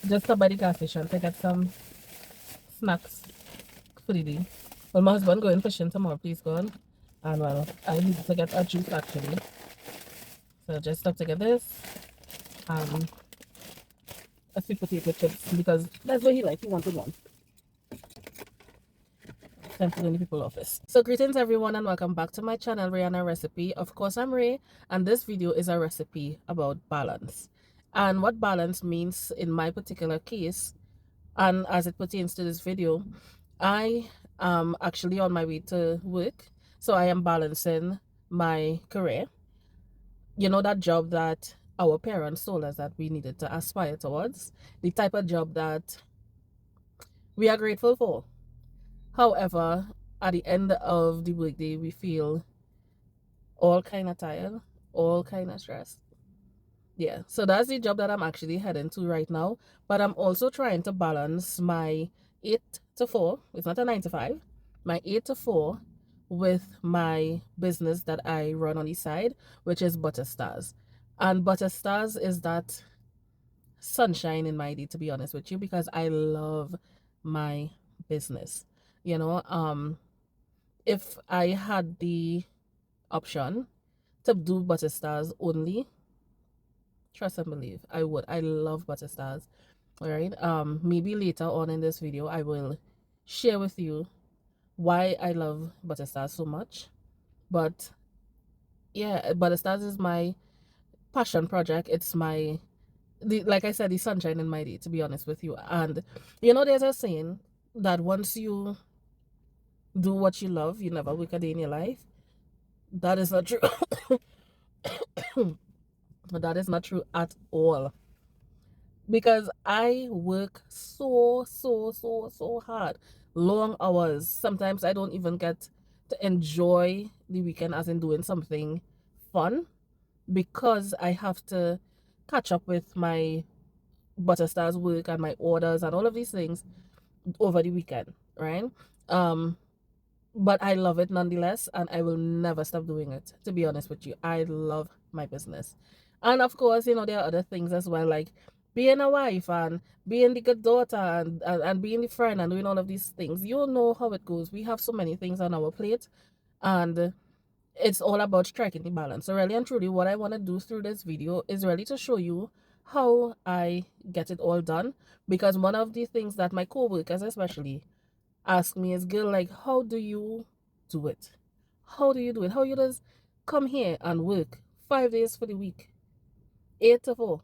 Just stop by the gas station to get some snacks for the day. Well, my husband going fishing tomorrow, please God. And well, I need to get a juice actually. So just stop to get this. Um, a sweet potato chips because that's what he likes. He wanted one. Time to the people office. So greetings everyone and welcome back to my channel, Rihanna Recipe. Of course, I'm Ray and this video is a recipe about balance. And what balance means in my particular case, and as it pertains to this video, I am actually on my way to work. So I am balancing my career. You know, that job that our parents told us that we needed to aspire towards. The type of job that we are grateful for. However, at the end of the workday, we feel all kind of tired, all kind of stressed. Yeah, so that's the job that I'm actually heading to right now. But I'm also trying to balance my 8 to 4, it's not a 9 to 5, my 8 to 4 with my business that I run on the side, which is Butter Stars. And Butter Stars is that sunshine in my day, to be honest with you, because I love my business. You know, if I had the option to do Butter Stars only, trust and believe, I would. I love Butter Stars. All right. Maybe later on in this video, I will share with you why I love Butter Stars so much. But yeah, Butter Stars is my passion project. It's my, like I said, the sunshine in my day, to be honest with you. And you know, there's a saying that once you do what you love, you never work a day in your life. That is not true. That is not true at all. Because I work so hard. Long hours. Sometimes I don't even get to enjoy the weekend as in doing something fun because I have to catch up with my Butter Stars work and my orders and all of these things over the weekend, right? Um, but I love it nonetheless, and I will never stop doing it, to be honest with you. I love my business. And of course, you know, there are other things as well, like being a wife and being the good daughter and being the friend and doing all of these things. You know how it goes. We have so many things on our plate, and it's all about striking the balance. So really and truly, what I want to do through this video is really to show you how I get it all done. Because one of the things that my co-workers especially ask me is, girl, like, how do you do it? How do you do it? How you just come here and work 5 days for the week, 8 to 4,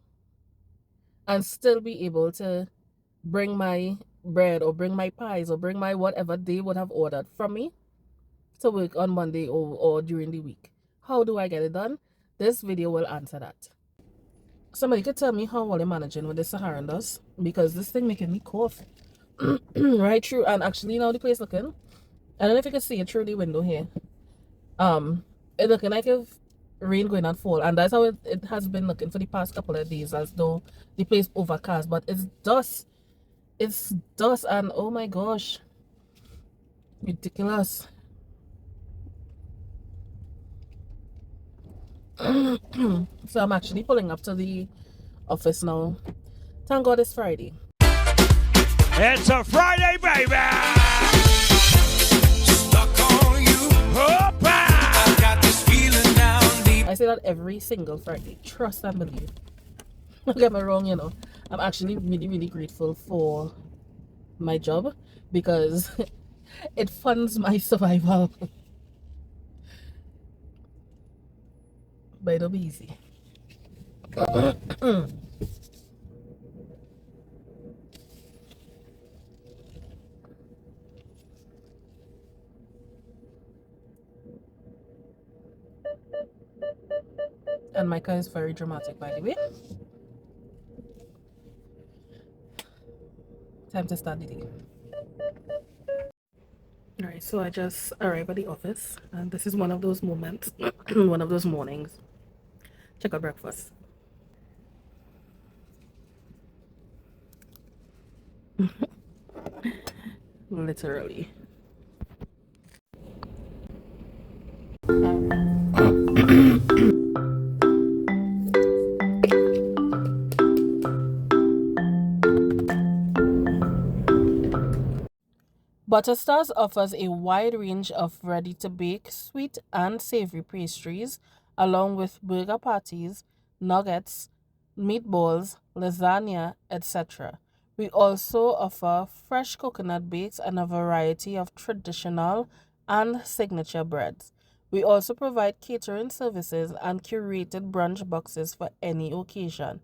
and still be able to bring my bread or bring my pies or bring my whatever they would have ordered from me to work on Monday or during the week? How do I get it done? This video will answer that. Somebody could tell me how well you're managing with the Saharan dust, because this thing making me cough right through. And actually, now the place looking, I don't know if you can see it through the window here. It looking like if rain going to fall, and that's how it has been looking for the past couple of days, as though the place overcast, but it's dust. It's dust, and oh my gosh, ridiculous. So I'm actually pulling up to the office now. Thank God it's Friday. It's a Friday, baby. Stuck on you. I got this feeling down deep. I say that every single Friday. Trust and believe. Don't get me wrong, you know. I'm actually really grateful for my job because it funds my survival. But it'll be easy. And my car is very dramatic, by the way. Time to start the day. Alright, so I just arrived at the office, and this is one of those moments, one of those mornings. Check out breakfast. Literally. Butterstars offers a wide range of ready-to-bake sweet and savory pastries, along with burger patties, nuggets, meatballs, lasagna, etc. We also offer fresh coconut bakes and a variety of traditional and signature breads. We also provide catering services and curated brunch boxes for any occasion.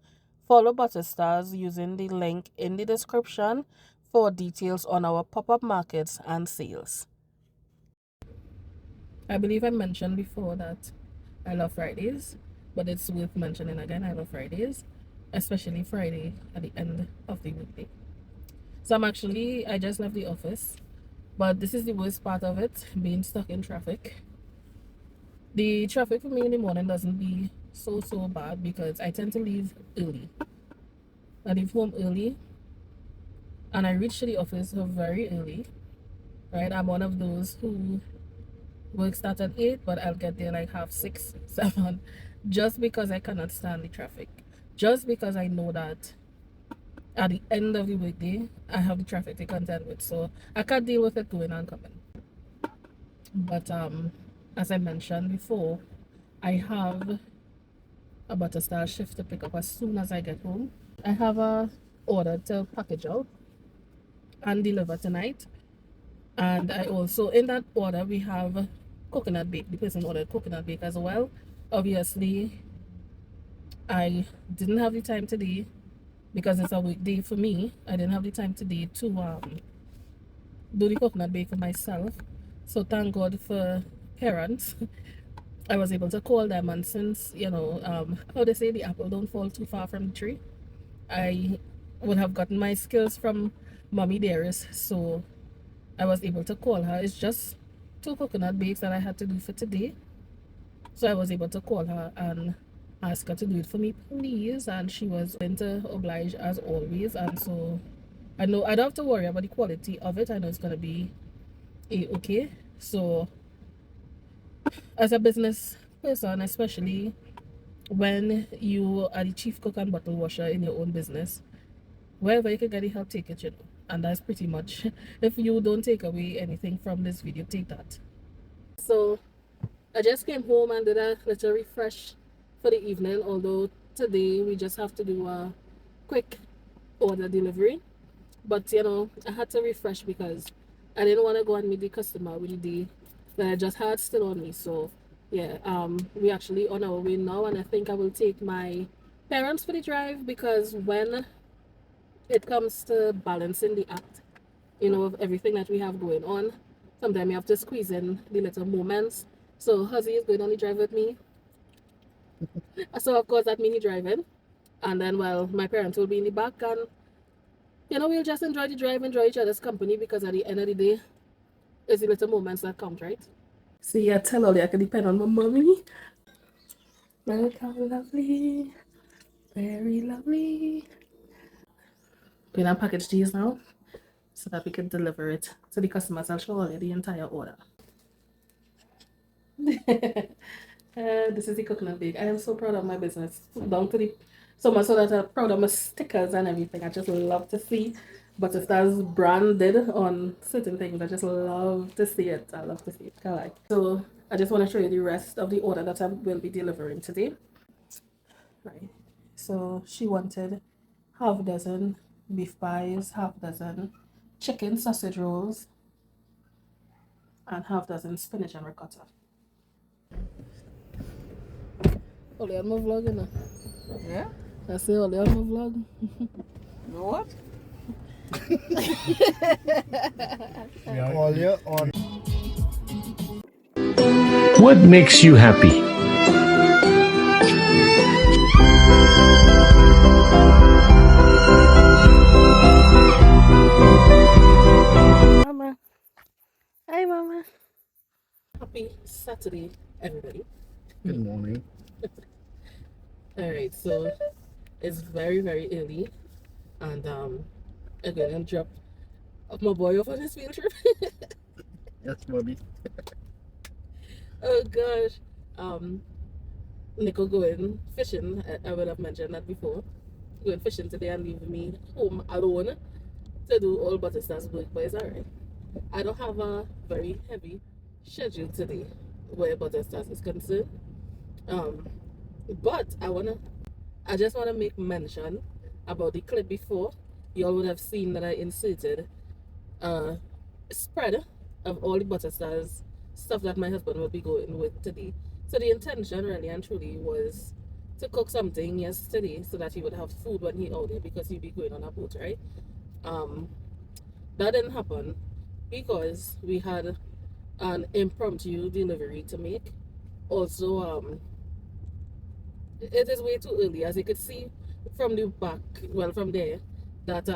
Follow Butterstars using the link in the description for details on our pop-up markets and sales. I believe I mentioned before that I love Fridays, but it's worth mentioning again. I love Fridays, especially Friday at the end of the weekday. So I just left the office, but this is the worst part of it, being stuck in traffic. The traffic for me in the morning doesn't be so bad because I tend to leave early. I leave home early and I reach the office very early, right? I'm one of those who work starts at 8, but I'll get there like half 6, 7, just because I cannot stand the traffic. Just because I know that at the end of the weekday, I have the traffic to contend with. So I can't deal with it going and coming. But as I mentioned before, I have a Butterstar shift to pick up as soon as I get home. I have a order to package out and deliver tonight. And I also, in that order, we have coconut bake. The person ordered coconut bake as well. Obviously, I didn't have the time today because it's a weekday for me. I didn't have the time today to do the coconut bake for myself. So thank God for parents. I was able to call them, and since, how they say, the apple don't fall too far from the tree, I would have gotten my skills from Mommy Dearest. So I was able to call her. It's just 2 coconut bakes that I had to do for today. So I was able to call her and ask her to do it for me, please. And she was going to oblige as always. And so I know I don't have to worry about the quality of it. I know it's going to be okay. So as a business person, especially when you are the chief cook and bottle washer in your own business, wherever you can get the help, take it, and that's pretty much if you don't take away anything from this video, take that. So I just came home and did a little refresh for the evening, although today we just have to do a quick order delivery, but I had to refresh because I didn't want to go and meet the customer with the day that I just had still on me. So yeah, we actually on our way now, and I think I will take my parents for the drive because when it comes to balancing the act, of everything that we have going on, sometimes you have to squeeze in the little moments. So Huzzy is going on the drive with me. So of course that means he driving. And then, well, my parents will be in the back, and we'll just enjoy the drive, enjoy each other's company, because at the end of the day, it's the little moments that count, right? See, I tell all I can depend on my mommy. Look how lovely. Very lovely. We're gonna package these now so that we can deliver it to the customers. I'll show you the entire order. This is the coconut bake. I am so proud of my business. Down to the so much so that I'm proud of my stickers and everything. I just love to see Butterstars branded on certain things. I just love to see it. I love to see it. I like. So I just want to show you the rest of the order that I will be delivering today. Right. So she wanted half a dozen beef pies, half a dozen chicken sausage rolls, and half a dozen spinach and ricotta. Only on my vlog, you know. Yeah? I say only on my vlog. You know what? All year on. What makes you happy? Mama. Hi, Mama. Happy Saturday, everybody. Good morning. Alright, so it's very early, and I'm gonna drop my boy off on his field trip. Yes, Bobby. Oh gosh. Nico going fishing. I would have mentioned that before. Going fishing today and leaving me home alone to do all Butterstar's work, but it's alright. I don't have a very heavy schedule today where butter stars is concerned. Um, but I just wanna make mention about the clip before. Y'all would have seen that I inserted a spread of all the butter stars stuff that my husband will be going with today. So the intention really and truly was to cook something yesterday so that he would have food when he out there because he'd be going on a boat, right? Um, that didn't happen because we had an impromptu delivery to make. Also, it is way too early, as you could see from the back, well, from there, that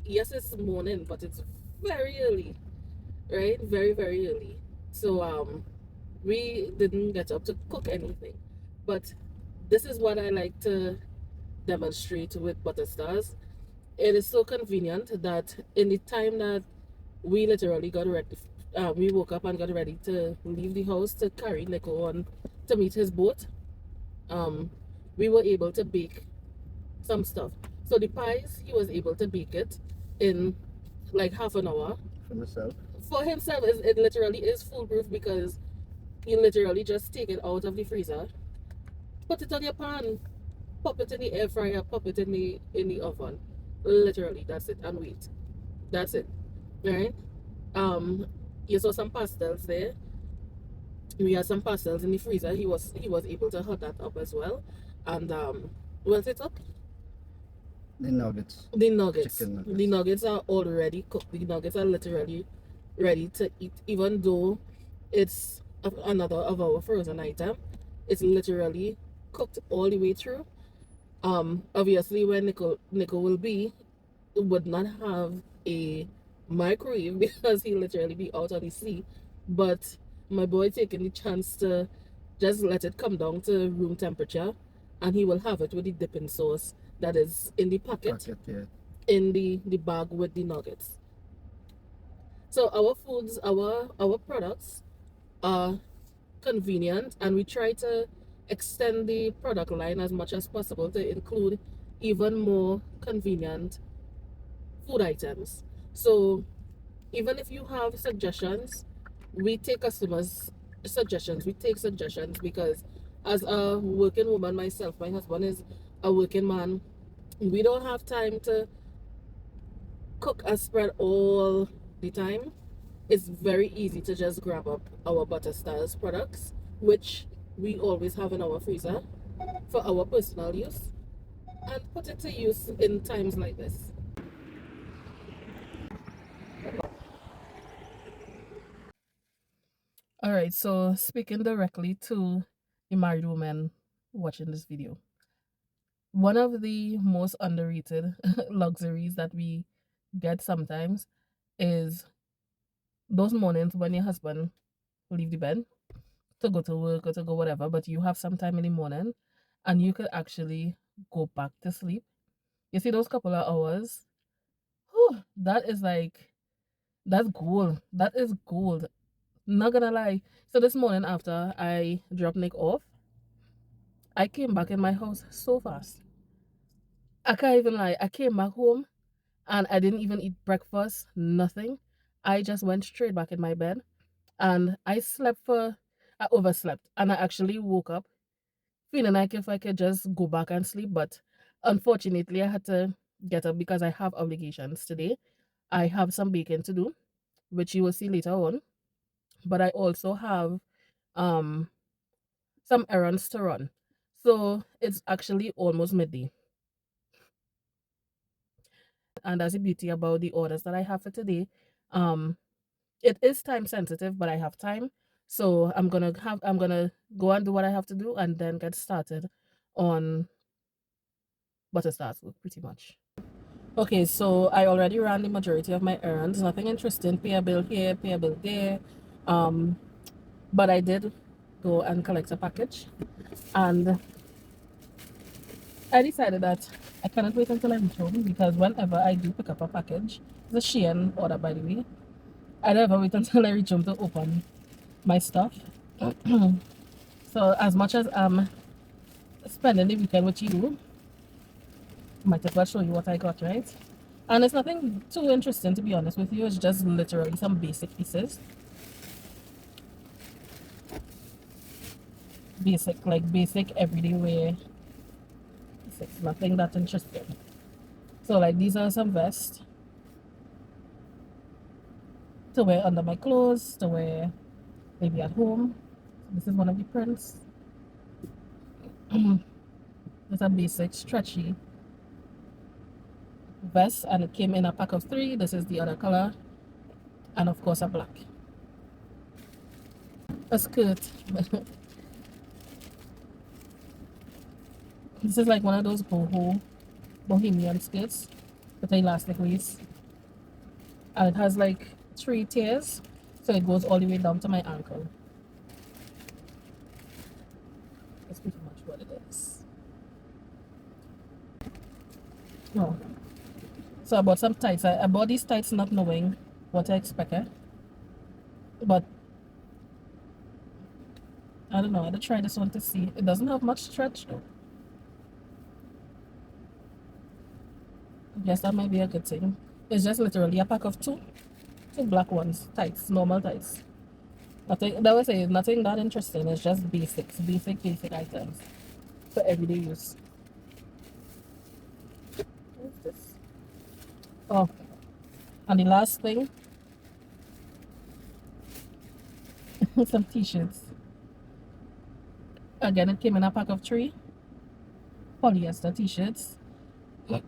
yes, it's morning, but it's very early, right? Very, very early. So we didn't get up to cook anything, but this is what I like to demonstrate with butter stars. It is so convenient that in the time that we literally got ready, we woke up and got ready to leave the house to carry Nico on to meet his boat. um we were able to bake some stuff. So the pies, he was able to bake it in like half an hour. For myself. For himself, it literally is foolproof because you literally just take it out of the freezer, put it on your pan, pop it in the air fryer, pop it in the oven. Literally, that's it, and wait. That's it. Right? You saw some pastels there. We had some pastels in the freezer. He was able to hot that up as well. And once it's up, The nuggets. the nuggets. Chicken nuggets. The nuggets are already cooked. The nuggets are literally ready to eat, even though it's another of our frozen item. It's literally cooked all the way through. Obviously, when Nico will be, would not have a microwave because he literally be out on the sea. But my boy taking the chance to just let it come down to room temperature, and he will have it with the dipping sauce that is in the packet, Yeah. in the bag with the nuggets. So our foods, our products are convenient, and we try to extend the product line as much as possible to include even more convenient food items. So even if you have suggestions, we take customers' suggestions. We take suggestions because as a working woman myself, my husband is a working man. We don't have time to cook and spread all the time. It's very easy to just grab up our butter stars products, which we always have in our freezer for our personal use, and put it to use in times like this. All right, so speaking directly to the married woman watching this video, one of the most underrated luxuries that we get sometimes is those mornings when your husband leave the bed to go to work or to go whatever, but you have some time in the morning and you could actually go back to sleep. You see those couple of hours, whew, that is like, that's gold. That is gold. Not gonna lie. So this morning after I dropped Nick off, I came back in my house so fast. I can't even lie. I came back home and I didn't even eat breakfast, nothing. I just went straight back in my bed and I overslept, and I actually woke up feeling like if I could just go back and sleep. But unfortunately, I had to get up because I have obligations today. I have some baking to do, which you will see later on. But I also have um some errands to run. So it's actually almost midday. And that's the beauty about the orders that I have for today. Um, it is time sensitive, but I have time. So I'm gonna go and do what I have to do and then get started on butter starts work pretty much. Okay, so I already ran the majority of my errands. Nothing interesting. Pay a bill here, pay a bill there. Um, but I did go and collect a package, and I decided that I cannot wait until I reach home because whenever I do pick up a package, it's a Shein order by the way, I never wait until I reach home to open my stuff. So as much as I'm spending the weekend with you, might as well show you what I got, right? And it's nothing too interesting, to be honest with you. It's just literally some basic pieces. Basic, like basic everyday wear. It's nothing that interesting. So like these are some vests to wear under my clothes, to wear maybe at home. This is one of the prints. It's a basic stretchy vest, and it came in a pack of 3. This is the other color, and of course a black. A skirt. This is like one of those bohemian skirts with elastic waist, and it has like 3 tiers, so it goes all the way down to my ankle. That's pretty much what it is. No. So I bought some tights. I bought these tights not knowing what I expected, but I don't know. I had to try this one to see. It doesn't have much stretch though. I guess that might be a good thing. It's just literally a pack of two black ones, tights, normal tights. Nothing, that was say nothing that interesting. It's just basics, basic items for everyday use. What's this? Oh, and the last thing, some t-shirts. Again, it came in a pack of 3 polyester t-shirts. The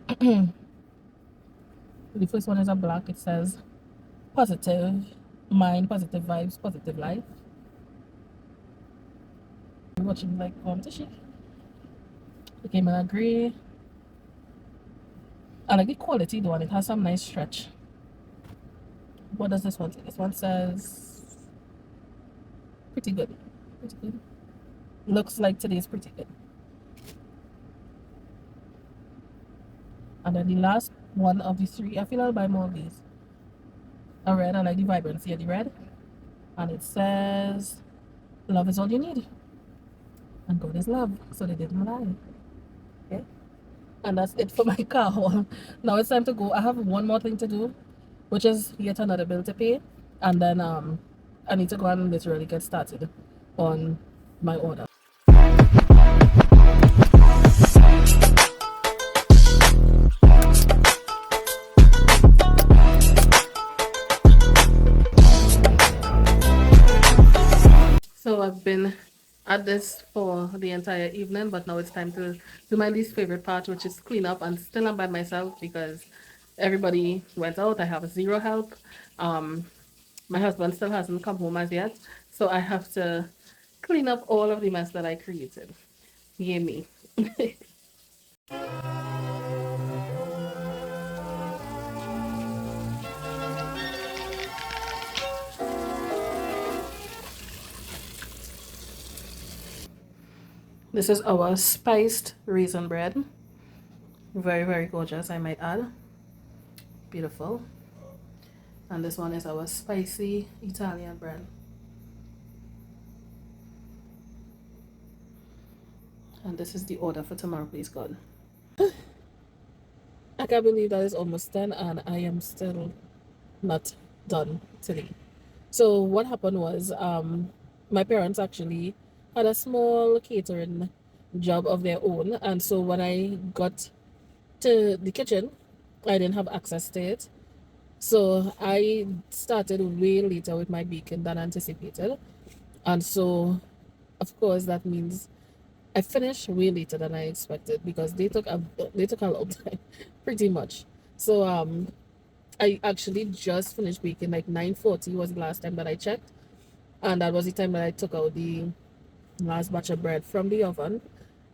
first one is a black. It says positive mind, positive vibes, positive life. Watching like competition. It came in a gray. I like the quality though, and it has some nice stretch. What does this one say? This one says pretty good. Pretty good. Looks like today's pretty good. And then the last one of the 3, I feel I'll buy more of these. A red, I like the vibrancy of the red. And it says, love is all you need. And God is love. So they didn't lie. Okay? And that's it for my car haul. Now it's time to go. I have one more thing to do, which is yet another bill to pay. And then I need to go and literally get started on my order. So I've been at this for the entire evening, but now it's time to do my least favorite part, which is clean up. And still I'm by myself because everybody went out. I have 0 help. My husband still hasn't come home as yet, so I have to clean up all of the mess that I created. Yay me. This is our spiced raisin bread. Very, very gorgeous, I might add. Beautiful. And this one is our spicy Italian bread. And this is the order for tomorrow, please God. I can't believe that it's almost 10 and I am still not done today. So what happened was my parents actually had a small catering job of their own, and so when I got to the kitchen I didn't have access to it. So I started way later with my baking than anticipated. And so of course that means I finished way later than I expected because they took a long time, pretty much. So I actually just finished baking like 9:40 was the last time that I checked, and that was the time that I took out the last batch of bread from the oven.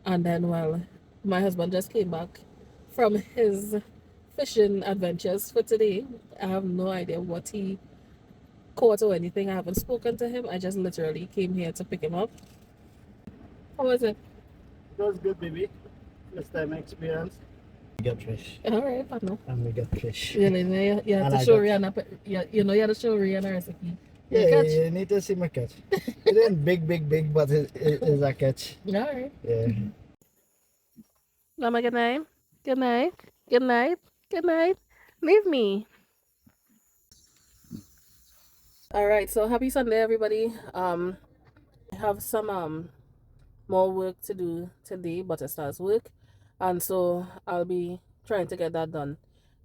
And then, well, my husband just came back from his fishing adventures for today. I have no idea what he caught or anything. I haven't spoken to him. I just literally came here to pick him up. How was it? It was good, baby. First time experience. We got fish. All right, partner. And we got fish. You know, you have And to I show got- Rihanna. You know, you have to show Rihanna recipe. Yeah, catch? you need to see my catch. It ain't big, but it's a catch. All right. Yeah. Mama, good night. Good night. Good night. Good night. Leave me. All right, so happy Sunday, everybody. I have some more work to do today, but it starts work, and so I'll be trying to get that done.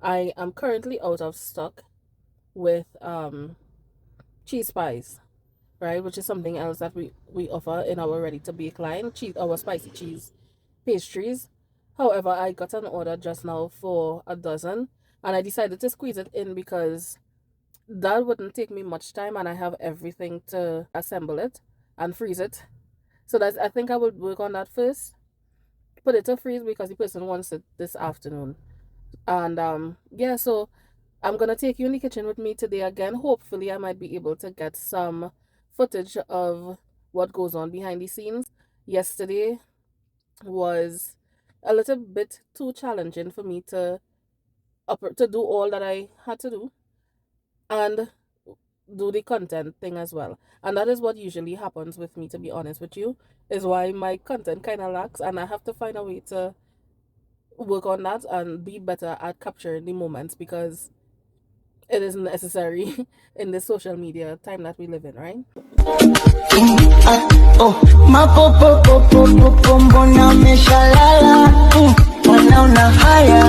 I am currently out of stock with cheese pies, right, which is something else that we offer in our ready to bake line, our spicy cheese pastries. However, I got an order just now for a dozen, and I decided to squeeze it in because that wouldn't take me much time, and I have everything to assemble it and freeze it. So that's I think I would work on that first. Put it to freeze because the person wants it this afternoon. And yeah, so I'm gonna take you in the kitchen with me today again. Hopefully I might be able to get some footage of what goes on behind the scenes. Yesterday was a little bit too challenging for me to do all that I had to do and do the content thing as well. And that is what usually happens with me, to be honest with you, is why my content kind of lacks, and I have to find a way to work on that and be better at capturing the moments because it is necessary in this social media time that we live in, right? Oh, mapopopopopo mbona umeshalala? Wanaona haya.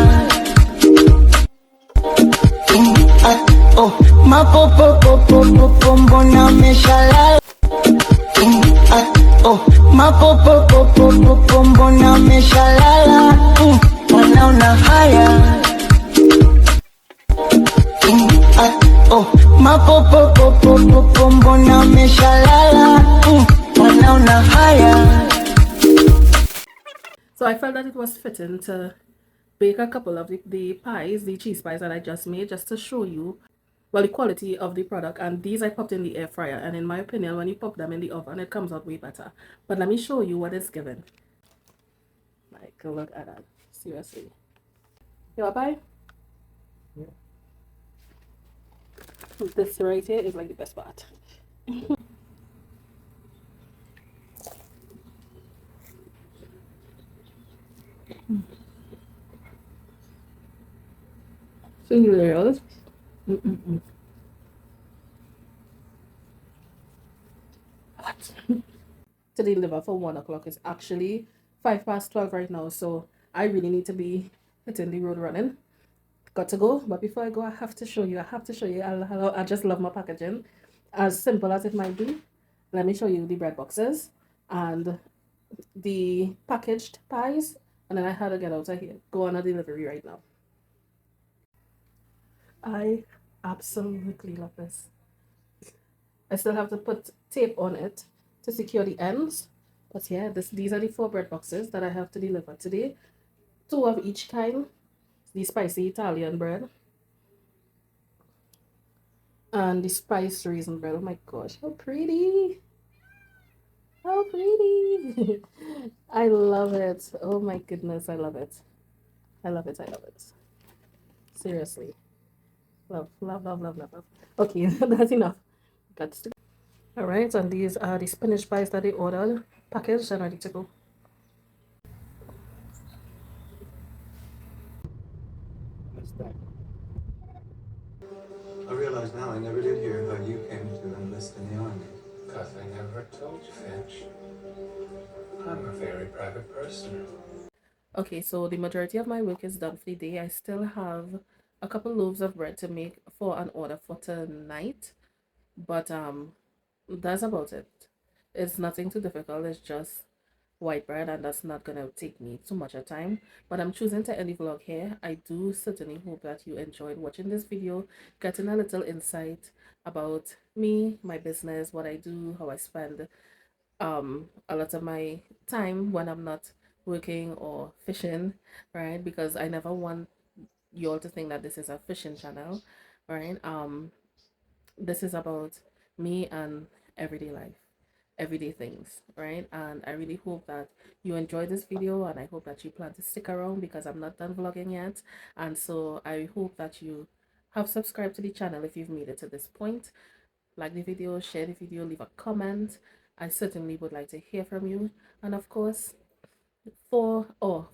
Oh, mapopopopopo mbona umeshalala? Oh, mapopopopopo mbona umeshalala? Wanaona haya. Oh, mapopopopopo mbona umeshalala? Wanaona haya. So I felt that it was fitting to bake a couple of the pies, the cheese pies that I just made, just to show you, well, the quality of the product. And these I popped in the air fryer, and in my opinion, when you pop them in the oven, it comes out way better. But let me show you what it's given. Like, look at that. Seriously. You want pie? This right here is like the best part. Cereals. What? To deliver for 1 o'clock. It's actually 12 right now, so I really need to be hitting the road running. Got to go, but before I go, I have to show you. I just love my packaging, as simple as it might be. Let me show you the bread boxes and the packaged pies, and then I had to get out of here. Go on a delivery right now. I absolutely love this. I still have to put tape on it to secure the ends. But yeah, these are the 4 bread boxes that I have to deliver today. 2 of each kind. The spicy Italian bread and the spiced raisin bread. Oh my gosh, how pretty! How pretty! I love it. Oh my goodness, I love it. I love it. I love it. Seriously. Love, love, love, love, love, love. Okay, that's enough. That's to all right, and these are the spinach pies that they ordered, packaged and ready to go. I realize now I never did hear how you came to enlist in the army. Because I never told you, Finch. I'm a very private person. Okay, so the majority of my work is done for the day. I still have a couple loaves of bread to make for an order for tonight, but that's about it. It's nothing too difficult. It's just white bread, and that's not gonna take me too much of time. But I'm choosing to end the vlog here. I do certainly hope that you enjoyed watching this video, getting a little insight about me, my business, what I do, how I spend a lot of my time when I'm not working or fishing, right? Because I never want you all to think that this is a fishing channel, right? This is about me and everyday life, everyday things, right? And I really hope that you enjoyed this video, and I hope that you plan to stick around because I'm not done vlogging yet. And so I hope that you have subscribed to the channel if you've made it to this point. Like the video, share the video, leave a comment. I certainly would like to hear from you. And of course, for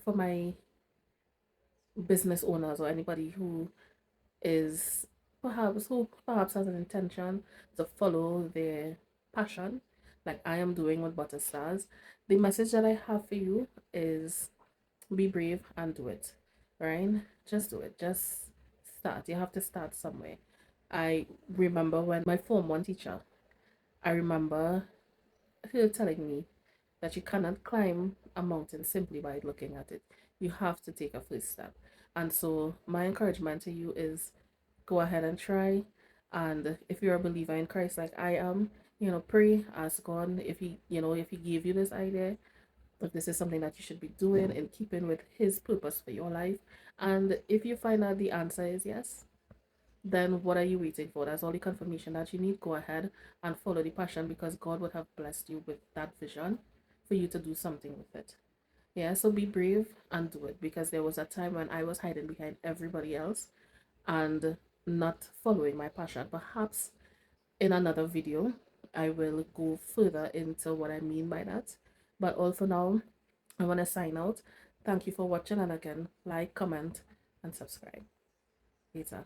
my business owners or anybody who is perhaps has an intention to follow their passion, like I am doing with Butter Stars. The message that I have for you is be brave and do it, right? Just do it. Just start. You have to start somewhere. I remember when my Form 1 teacher, I remember her telling me that you cannot climb a mountain simply by looking at it. You have to take a first step. And so my encouragement to you is go ahead and try. And if you're a believer in Christ like I am, pray, ask God if he gave you this idea, if this is something that you should be doing in keeping with his purpose for your life. And if you find out the answer is yes, then what are you waiting for? That's all the confirmation that you need. Go ahead and follow the passion, because God would have blessed you with that vision for you to do something with it. Yeah, so be brave and do it, because there was a time when I was hiding behind everybody else and not following my passion. Perhaps in another video, I will go further into what I mean by that. But all for now, I want to sign out. Thank you for watching, and again, like, comment, and subscribe. Later.